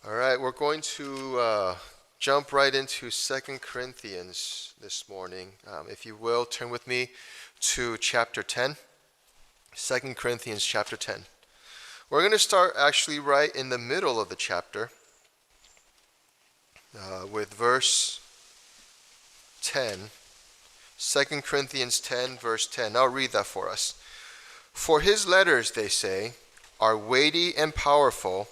All right, we're going to jump right into 2 Corinthians this morning. If you will, turn with me to chapter 10. 2 Corinthians chapter 10. We're going to start actually right in the middle of the chapter with verse 10. 2 Corinthians 10, verse 10. I'll read that for us. For his letters, they say, are weighty and powerful,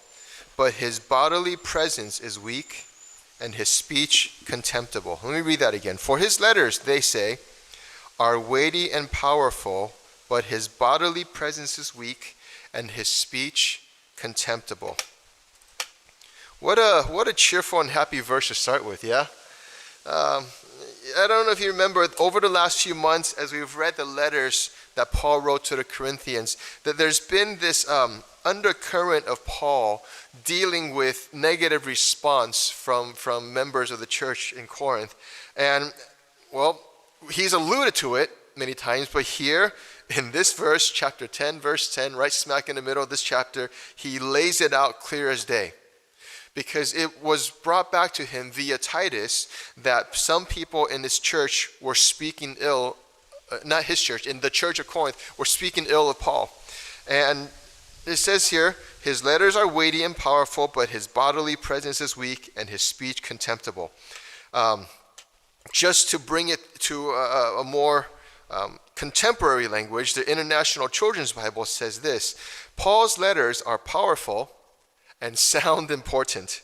but his bodily presence is weak, and his speech contemptible. Let me read that again. For his letters, they say, are weighty and powerful, but his bodily presence is weak, and his speech contemptible. What a cheerful and happy verse to start with, yeah? I don't know if you remember, over the last few months, as we've read the letters that Paul wrote to the Corinthians, that there's been this undercurrent of Paul dealing with negative response from members of the church in Corinth. And, well, he's alluded to it many times, but here in this verse, chapter 10, verse 10, right smack in the middle of this chapter, he lays it out clear as day. Because it was brought back to him via Titus that some people in this church were speaking ill, not his church, in the church of Corinth, were speaking ill of Paul. And it says here, his letters are weighty and powerful, but his bodily presence is weak and his speech contemptible. Just to bring it to a more contemporary language, the International Children's Bible says this: Paul's letters are powerful and sound important.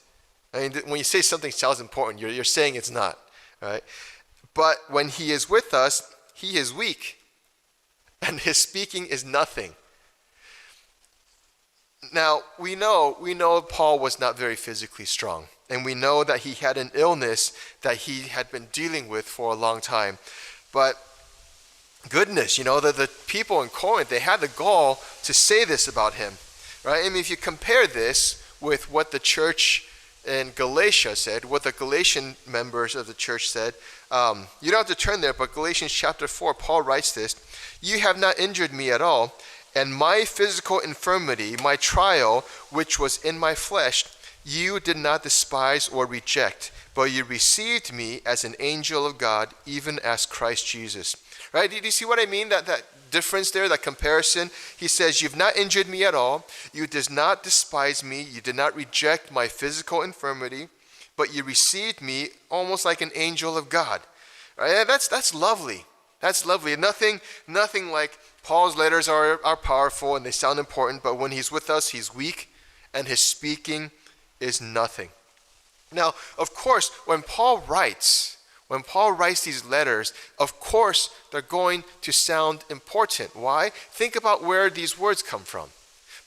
I mean, when you say something sounds important, you're saying it's not, right? But when he is with us, he is weak, and his speaking is nothing. Now, we know Paul was not very physically strong, and we know that he had an illness that he had been dealing with for a long time. But goodness, that the people in Corinth, they had the gall to say this about him, right? I mean, if you compare this with what the church in Galatia said, what the Galatian members of the church said, you don't have to turn there, but Galatians chapter 4, Paul writes this: you have not injured me at all, and my physical infirmity, my trial, which was in my flesh, you did not despise or reject, but you received me as an angel of God, even as Christ Jesus. Right? Did you see what I mean? That difference there, that comparison? He says, you've not injured me at all. You did not despise me. You did not reject my physical infirmity, but you received me almost like an angel of God. Right? That's lovely. That's lovely. Nothing like Paul's letters are powerful and they sound important, but when he's with us, he's weak and his speaking is nothing. Now, of course, when Paul writes these letters, of course, they're going to sound important. Why? Think about where these words come from.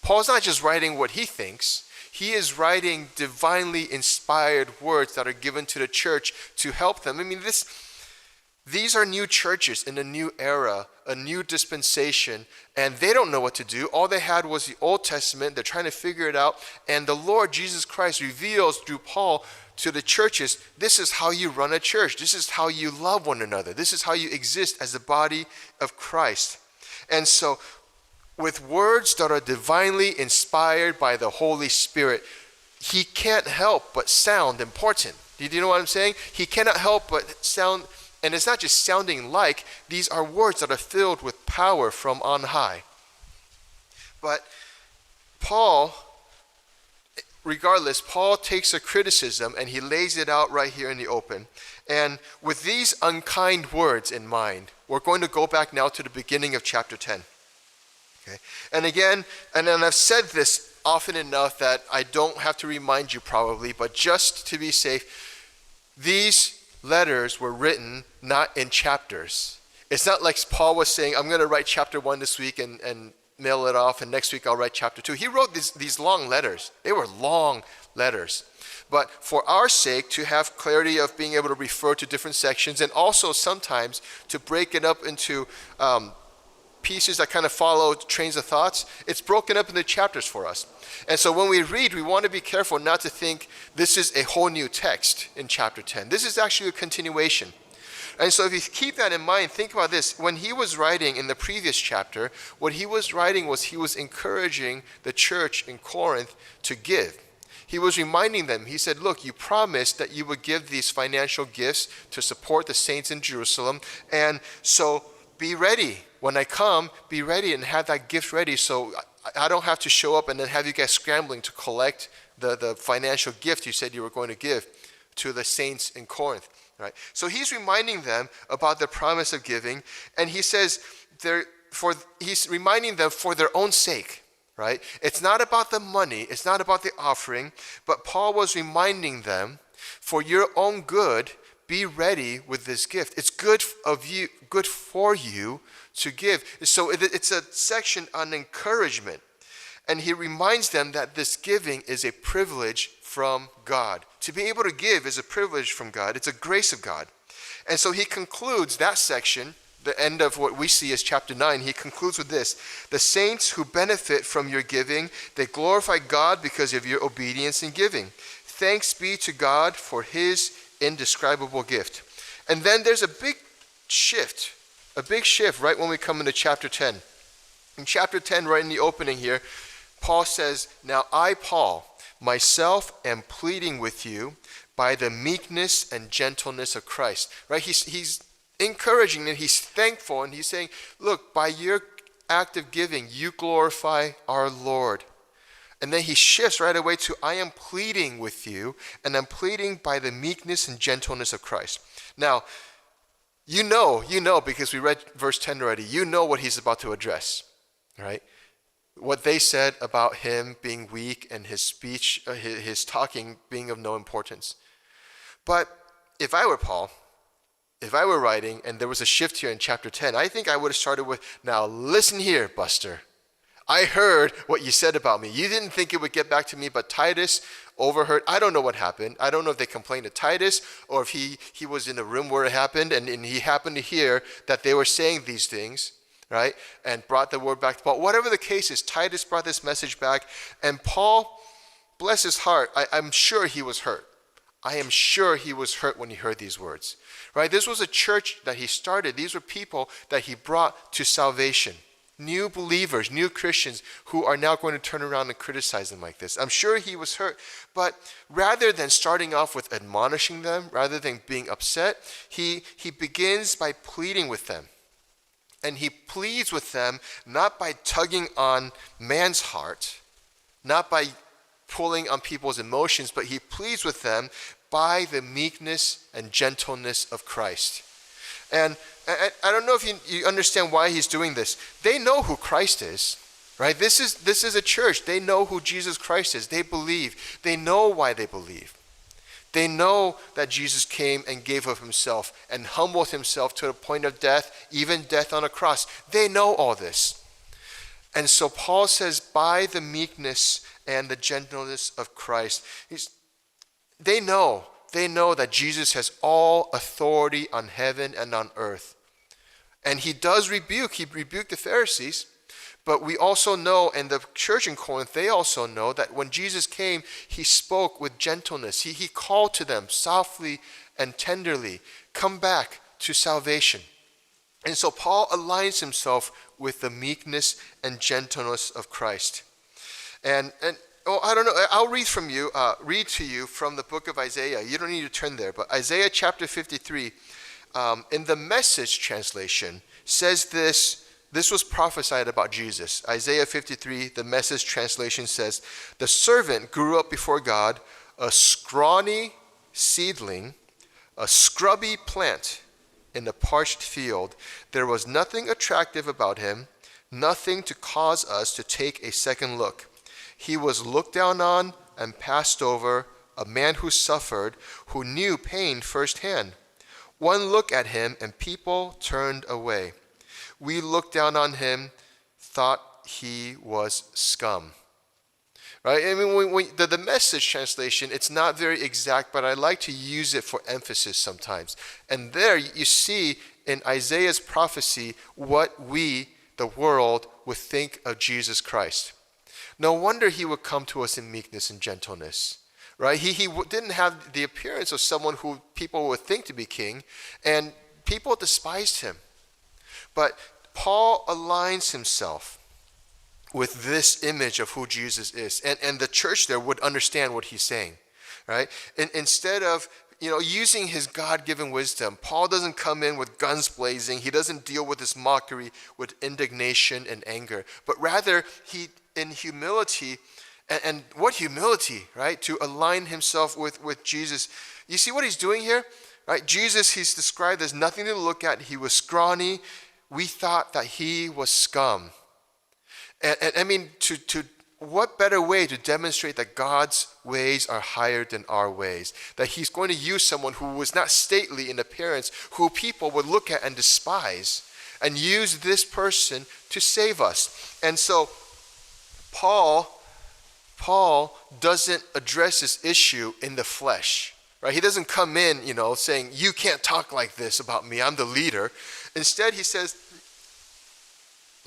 Paul's not just writing what he thinks. He is writing divinely inspired words that are given to the church to help them. I mean, these are new churches in a new era, a new dispensation, and they don't know what to do. All they had was the Old Testament. They're trying to figure it out. And the Lord Jesus Christ reveals through Paul to the churches, this is how you run a church. This is how you love one another. This is how you exist as the body of Christ. And so, with words that are divinely inspired by the Holy Spirit, he can't help but sound important. Do you know what I'm saying? He cannot help but sound. And it's not just sounding like, these are words that are filled with power from on high. But Paul takes a criticism and he lays it out right here in the open. And with these unkind words in mind, we're going to go back now to the beginning of chapter 10. Okay? And again, and I've said this often enough that I don't have to remind you probably, but just to be safe, these letters were written not in chapters. It's not like Paul was saying, I'm going to write chapter 1 this week and mail it off, and next week I'll write chapter 2. He wrote these long letters. They were long letters. But for our sake, to have clarity of being able to refer to different sections, and also sometimes to break it up into pieces that kind of follow trains of thoughts, it's broken up into chapters for us. And so when we read, we want to be careful not to think this is a whole new text in chapter 10. This is actually a continuation. And so if you keep that in mind, think about this. When he was writing in the previous chapter, what he was writing was he was encouraging the church in Corinth to give. He was reminding them. He said, look, you promised that you would give these financial gifts to support the saints in Jerusalem. And so be ready. When I come, be ready and have that gift ready so I don't have to show up and then have you guys scrambling to collect the financial gift you said you were going to give to the saints in Corinth. Right? So he's reminding them about the promise of giving, and he says he's reminding them for their own sake. Right? It's not about the money, it's not about the offering, but Paul was reminding them, for your own good, be ready with this gift. It's good for you to give. So it's a section on encouragement. And he reminds them that this giving is a privilege from God. To be able to give is a privilege from God. It's a grace of God. And so he concludes that section, the end of what we see as chapter 9, he concludes with this. The saints who benefit from your giving, they glorify God because of your obedience in giving. Thanks be to God for his indescribable gift. And then there's a big shift right when we come into chapter 10. In chapter 10, right in the opening here, Paul says, now I, Paul, myself am pleading with you by the meekness and gentleness of Christ. Right? He's encouraging and he's thankful and he's saying, look, by your act of giving, you glorify our Lord. And then he shifts right away to, I am pleading with you, and I'm pleading by the meekness and gentleness of Christ. Now, you know, because we read verse 10 already, you know what he's about to address, right? What they said about him being weak and his speech, his talking being of no importance. But if I were Paul, if I were writing and there was a shift here in chapter 10, I think I would have started with, now listen here, Buster. I heard what you said about me. You didn't think it would get back to me, but Titus overheard. I don't know what happened. I don't know if they complained to Titus or if he was in the room where it happened and he happened to hear that they were saying these things, right? And brought the word back to Paul. Whatever the case is, Titus brought this message back. And Paul, bless his heart, I'm sure he was hurt. I am sure he was hurt when he heard these words, right? This was a church that he started. These were people that he brought to salvation. New believers, new Christians who are now going to turn around and criticize them like this. I'm sure he was hurt, but rather than starting off with admonishing them, rather than being upset, he begins by pleading with them. And he pleads with them not by tugging on man's heart, not by pulling on people's emotions, but he pleads with them by the meekness and gentleness of Christ. And I don't know if you understand why he's doing this. They know who Christ is, right? This is a church. They know who Jesus Christ is. They believe. They know why they believe. They know that Jesus came and gave of himself and humbled himself to the point of death, even death on a cross. They know all this. And so Paul says, by the meekness and the gentleness of Christ, they know that Jesus has all authority on heaven and on earth. And he rebuked the Pharisees, but we also know, and the church in Corinth, they also know that when Jesus came, he spoke with gentleness. He called to them softly and tenderly, come back to salvation. And so Paul aligns himself with the meekness and gentleness of Christ. And I don't know, I'll read to you from the book of Isaiah. You don't need to turn there, but Isaiah chapter 53, in the Message translation, says this was prophesied about Jesus. Isaiah 53, the Message translation says, the servant grew up before God, a scrawny seedling, a scrubby plant in the parched field. There was nothing attractive about him, nothing to cause us to take a second look. He was looked down on and passed over, a man who suffered, who knew pain firsthand. One look at him and people turned away. We looked down on him, thought he was scum. Right? I mean, the Message translation, it's not very exact, but I like to use it for emphasis sometimes. And there you see in Isaiah's prophecy what we, the world, would think of Jesus Christ. No wonder he would come to us in meekness and gentleness, right? He didn't have the appearance of someone who people would think to be king, and people despised him. But Paul aligns himself with this image of who Jesus is. And the church there would understand what he's saying, right? And instead of using his God-given wisdom, Paul doesn't come in with guns blazing. He doesn't deal with this mockery with indignation and anger, but rather he, in humility, and what humility, right? To align himself with Jesus. You see what he's doing here, right? Jesus, he's described as nothing to look at. He was scrawny. We thought that he was scum. And I mean, to what better way to demonstrate that God's ways are higher than our ways? That he's going to use someone who was not stately in appearance, who people would look at and despise, and use this person to save us. And so Paul doesn't address this issue in the flesh, right? He doesn't come in, saying, you can't talk like this about me, I'm the leader. Instead, he says,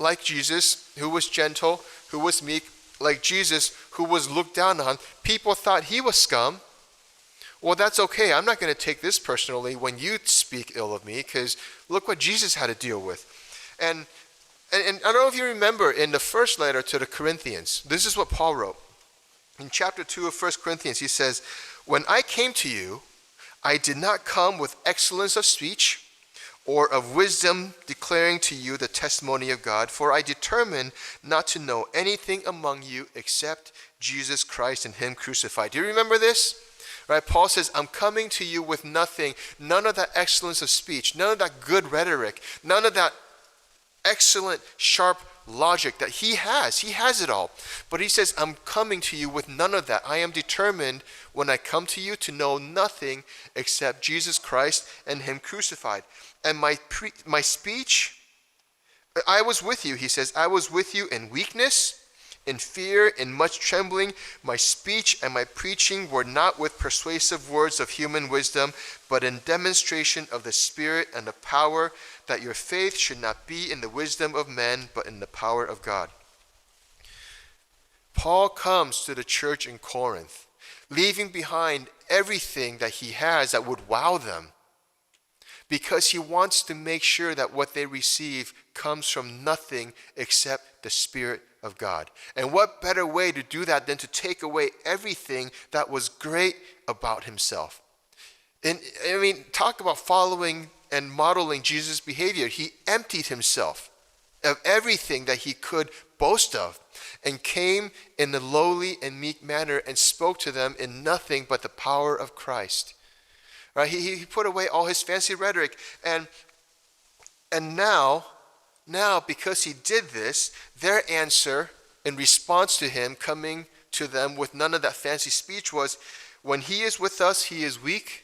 like Jesus, who was gentle, who was meek, like Jesus, who was looked down on, people thought he was scum. Well, that's okay. I'm not going to take this personally when you speak ill of me, because look what Jesus had to deal with. And I don't know if you remember in the first letter to the Corinthians, this is what Paul wrote. In chapter 2 of 1 Corinthians, he says, when I came to you, I did not come with excellence of speech or of wisdom declaring to you the testimony of God, for I determined not to know anything among you except Jesus Christ and him crucified. Do you remember this? Right? Paul says, I'm coming to you with nothing, none of that excellence of speech, none of that good rhetoric, none of that excellent, sharp logic that he has. He has it all. But he says, I'm coming to you with none of that. I am determined when I come to you to know nothing except Jesus Christ and him crucified. And my speech, I was with you, he says, I was with you in weakness, in fear, in much trembling. My speech and my preaching were not with persuasive words of human wisdom, but in demonstration of the Spirit and the power, that your faith should not be in the wisdom of men, but in the power of God. Paul comes to the church in Corinth, leaving behind everything that he has that would wow them, because he wants to make sure that what they receive comes from nothing except the Spirit of God. And what better way to do that than to take away everything that was great about himself? And I mean, talk about following and modeling Jesus' behavior. He emptied himself of everything that he could boast of and came in a lowly and meek manner and spoke to them in nothing but the power of Christ. Right? He put away all his fancy rhetoric, and now because he did this, their answer in response to him coming to them with none of that fancy speech was, when he is with us, he is weak,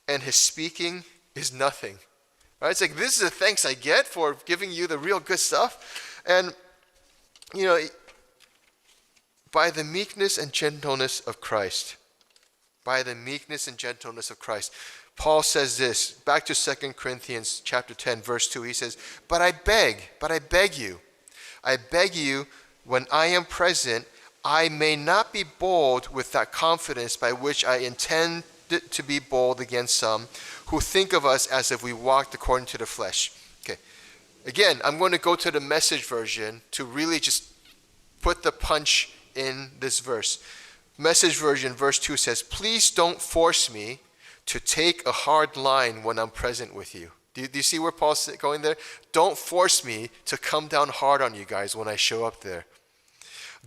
and his speaking is nothing. Right? It's like, this is the thanks I get for giving you the real good stuff. And by the meekness and gentleness of Christ. By the meekness and gentleness of Christ. Paul says this, back to 2 Corinthians chapter 10, verse 2. He says, but I beg you, when I am present, I may not be bold with that confidence by which I intend to be bold against some who think of us as if we walked according to the flesh. Okay. Again, I'm going to go to the Message version to really just put the punch in this verse. Message version, verse 2 says, please don't force me to take a hard line when I'm present with you. Do you see where Paul's going there? Don't force me to come down hard on you guys when I show up there.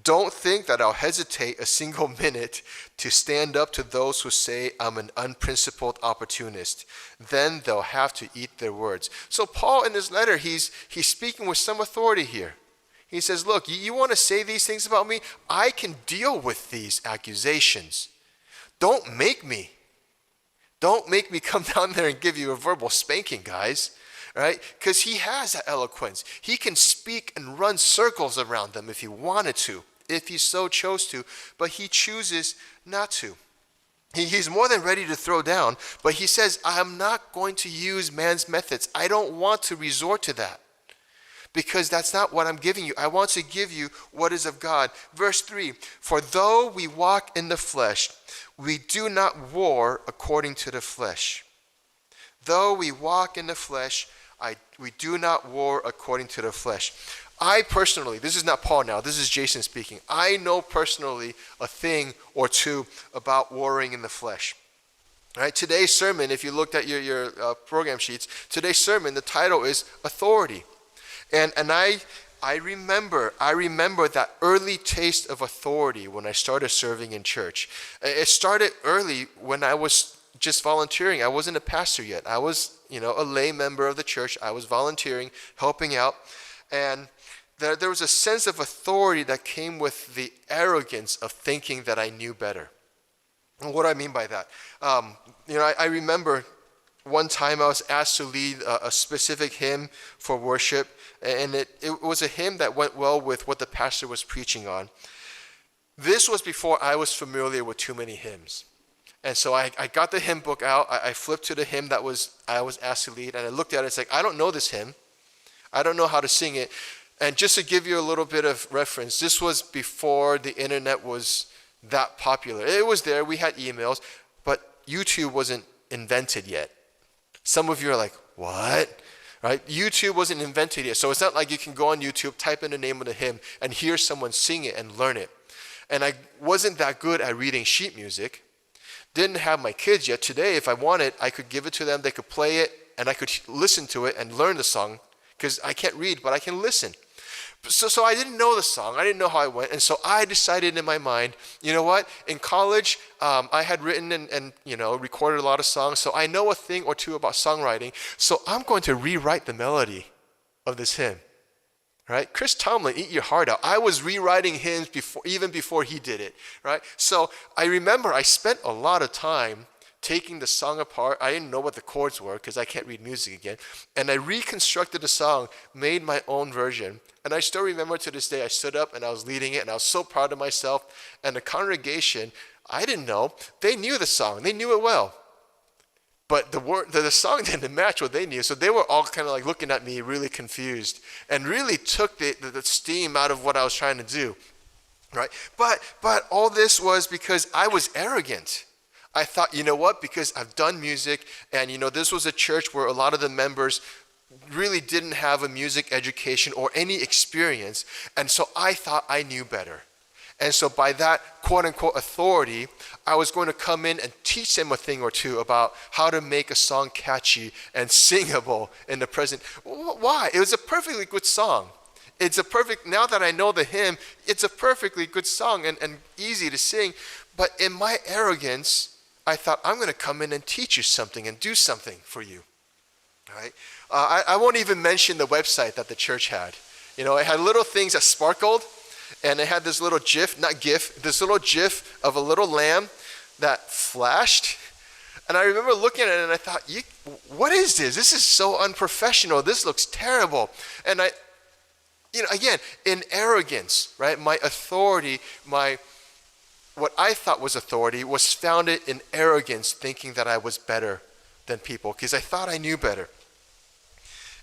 Don't think that I'll hesitate a single minute to stand up to those who say I'm an unprincipled opportunist. Then they'll have to eat their words. So Paul in his letter, he's speaking with some authority here. He says, look, you want to say these things about me? I can deal with these accusations. Don't make me come down there and give you a verbal spanking, guys. Right? Because he has that eloquence. He can speak and run circles around them if he wanted to, if he so chose to, but he chooses not to. He's more than ready to throw down, but he says, I'm not going to use man's methods. I don't want to resort to that, because that's not what I'm giving you. I want to give you what is of God. Verse 3, for though we walk in the flesh, we do not war according to the flesh. Though we walk in the flesh, we do not war according to the flesh. I personally, this is not Paul now, this is Jason speaking. I know personally a thing or two about warring in the flesh. All right, today's sermon, if you looked at your program sheets, today's sermon, the title is Authority. And I remember that early taste of authority when I started serving in church. It started early when I was just volunteering. I wasn't a pastor yet. I was, a lay member of the church. I was volunteering, helping out. And there was a sense of authority that came with the arrogance of thinking that I knew better. And what do I mean by that? I remember one time I was asked to lead a specific hymn for worship, and it was a hymn that went well with what the pastor was preaching on. This was before I was familiar with too many hymns. And so I got the hymn book out, I flipped to the hymn I was asked to lead, and I looked at it, it's like, I don't know this hymn. I don't know how to sing it. And just to give you a little bit of reference, this was before the internet was that popular. It was there, we had emails, but YouTube wasn't invented yet. Some of you are like, what? Right? YouTube wasn't invented yet. So it's not like you can go on YouTube, type in the name of the hymn, and hear someone sing it and learn it. And I wasn't that good at reading sheet music. Didn't have my kids yet. Today, if I wanted, I could give it to them, they could play it, and I could listen to it and learn the song, because I can't read, but I can listen. So I didn't know the song. I didn't know how it went. And so I decided in my mind, you know what? In college, I had written and recorded a lot of songs. So I know a thing or two about songwriting. So I'm going to rewrite the melody of this hymn. Right? Chris Tomlin, eat your heart out. I was rewriting hymns even before he did it. Right? So I remember I spent a lot of time taking the song apart. I didn't know what the chords were because I can't read music again. And I reconstructed the song, made my own version. And I still remember to this day, I stood up and I was leading it and I was so proud of myself. And the congregation, I didn't know, they knew the song. They knew it well. But the song didn't match what they knew. So they were all kind of like looking at me really confused and really took the steam out of what I was trying to do. Right? But all this was because I was arrogant. I thought, you know what, because I've done music and, this was a church where a lot of the members really didn't have a music education or any experience. And so I thought I knew better. And so by that quote unquote authority, I was going to come in and teach them a thing or two about how to make a song catchy and singable in the present. Why? It was a perfectly good song. Now that I know the hymn, it's a perfectly good song and easy to sing. But in my arrogance, I thought, I'm going to come in and teach you something and do something for you. All right? I won't even mention the website that the church had. It had little things that sparkled, and it had this little this little GIF of a little lamb that flashed. And I remember looking at it and I thought, what is this? This is so unprofessional. This looks terrible. And again, in arrogance, right? My authority, what I thought was authority was founded in arrogance, thinking that I was better than people because I thought I knew better.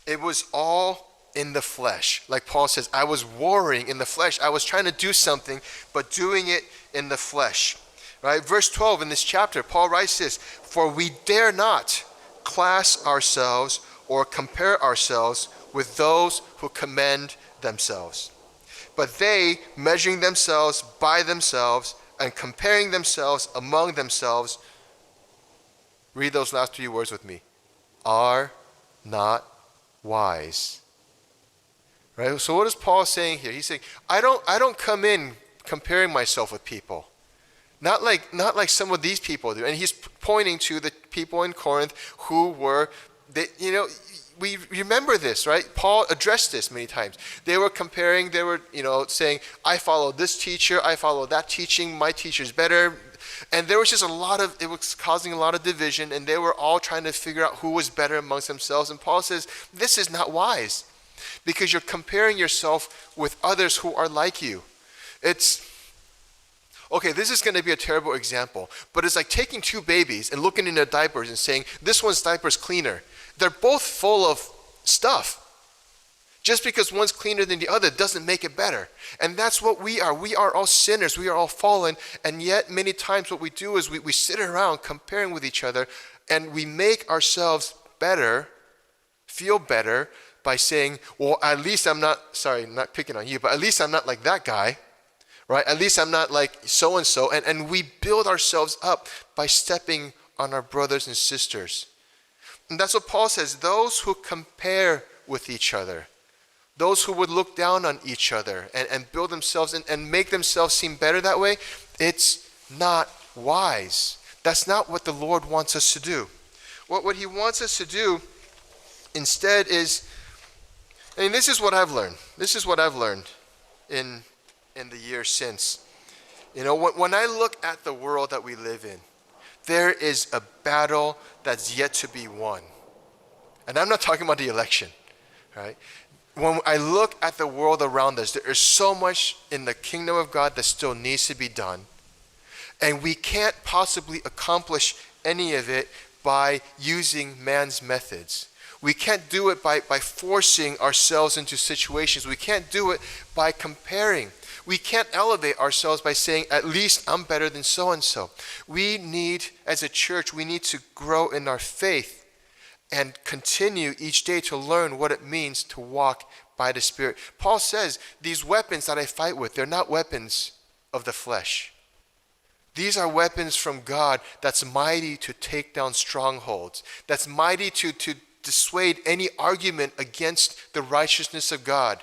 It was all in the flesh. Like Paul says, I was warring in the flesh. I was trying to do something, but doing it in the flesh. Right? Verse 12 in this chapter, Paul writes this, for we dare not class ourselves or compare ourselves with those who commend themselves. But they, measuring themselves by themselves and comparing themselves among themselves, read those last few words with me, are not wise. Right? So what is Paul saying here? He's saying, I don't come in comparing myself with people. Not like some of these people do. And he's pointing to the people in Corinth who were, we remember this, right? Paul addressed this many times. They were comparing, saying, I follow this teacher, I follow that teaching, my teacher's better. And there was just it was causing a lot of division, and they were all trying to figure out who was better amongst themselves. And Paul says, this is not wise, because you're comparing yourself with others who are like you. Okay, this is going to be a terrible example, but it's like taking two babies and looking in their diapers and saying, this one's diaper's cleaner. They're both full of stuff. Just because one's cleaner than the other doesn't make it better. And that's what we are. We are all sinners. We are all fallen. And yet many times what we do is we sit around comparing with each other and we make ourselves better, feel better, by saying, well, at least I'm not, sorry, not picking on you, but at least I'm not like that guy, right? At least I'm not like so-and-so. And we build ourselves up by stepping on our brothers and sisters. And that's what Paul says, those who compare with each other, those who would look down on each other and build themselves and make themselves seem better that way, it's not wise. That's not what the Lord wants us to do. What he wants us to do instead is, and this is what I've learned. This is what I've learned in the years since. You know, when I look at the world that we live in, there is a battle that's yet to be won. And I'm not talking about the election, right? When I look at the world around us, there is so much in the kingdom of God that still needs to be done. And we can't possibly accomplish any of it by using man's methods. We can't do it by forcing ourselves into situations. We can't do it by comparing. We can't elevate ourselves by saying, at least I'm better than so-and-so. We need, as a church, we need to grow in our faith and continue each day to learn what it means to walk by the Spirit. Paul says, these weapons that I fight with, they're not weapons of the flesh. These are weapons from God that's mighty to take down strongholds, that's mighty to dissuade any argument against the righteousness of God.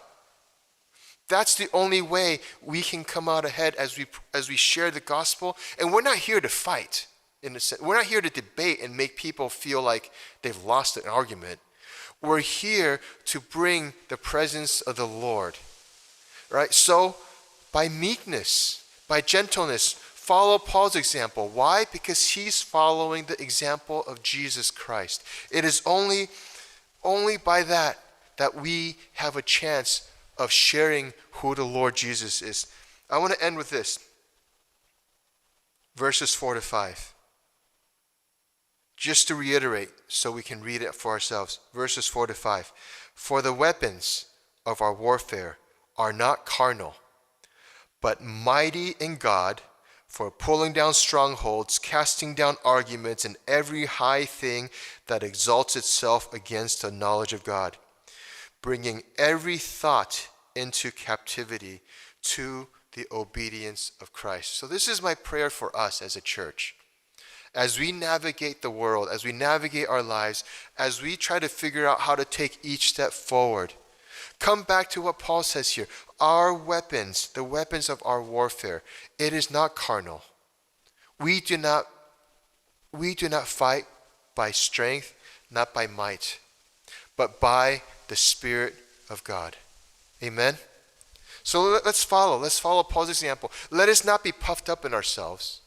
That's the only way we can come out ahead as we share the gospel. And we're not here to fight. We're not here to debate and make people feel like they've lost an argument. We're here to bring the presence of the Lord. Right? So, by meekness, by gentleness, follow Paul's example. Why? Because he's following the example of Jesus Christ. It is only by that we have a chance of sharing who the Lord Jesus is. I want to end with this. Verses 4-5. Just to reiterate, so we can read it for ourselves. Verses 4-5. For the weapons of our warfare are not carnal, but mighty in God for pulling down strongholds, casting down arguments, and every high thing that exalts itself against the knowledge of God, bringing every thought into captivity to the obedience of Christ. So this is my prayer for us as a church. As we navigate the world, as we navigate our lives, as we try to figure out how to take each step forward, come back to what Paul says here. Our weapons, the weapons of our warfare, it is not carnal. We do not fight by strength, not by might, but by the Spirit of God. Amen? So let's follow Paul's example. Let us not be puffed up in ourselves.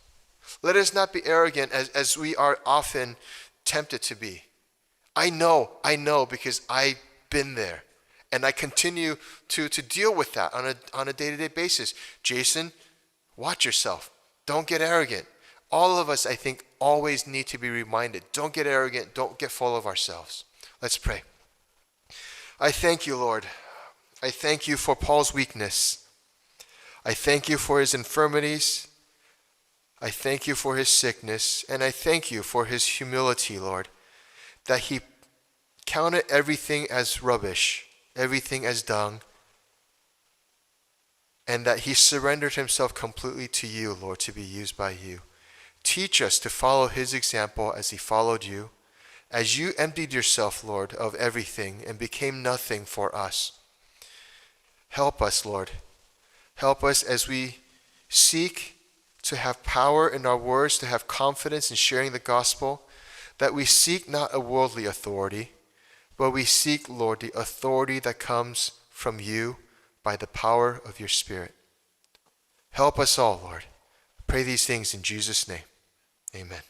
Let us not be arrogant as we are often tempted to be. I know because I've been there. And I continue to deal with that on a day-to-day basis. Jason, watch yourself. Don't get arrogant. All of us, I think, always need to be reminded. Don't get arrogant. Don't get full of ourselves. Let's pray. I thank you, Lord. I thank you for Paul's weakness. I thank you for his infirmities. I thank you for his sickness. And I thank you for his humility, Lord, that he counted everything as rubbish, everything as dung, and that he surrendered himself completely to you, Lord, to be used by you. Teach us to follow his example as he followed you, as you emptied yourself, Lord, of everything and became nothing for us. Help us, Lord. Help us as we seek to have power in our words, to have confidence in sharing the gospel, that we seek not a worldly authority, but we seek, Lord, the authority that comes from you by the power of your Spirit. Help us all, Lord. I pray these things in Jesus' name. Amen.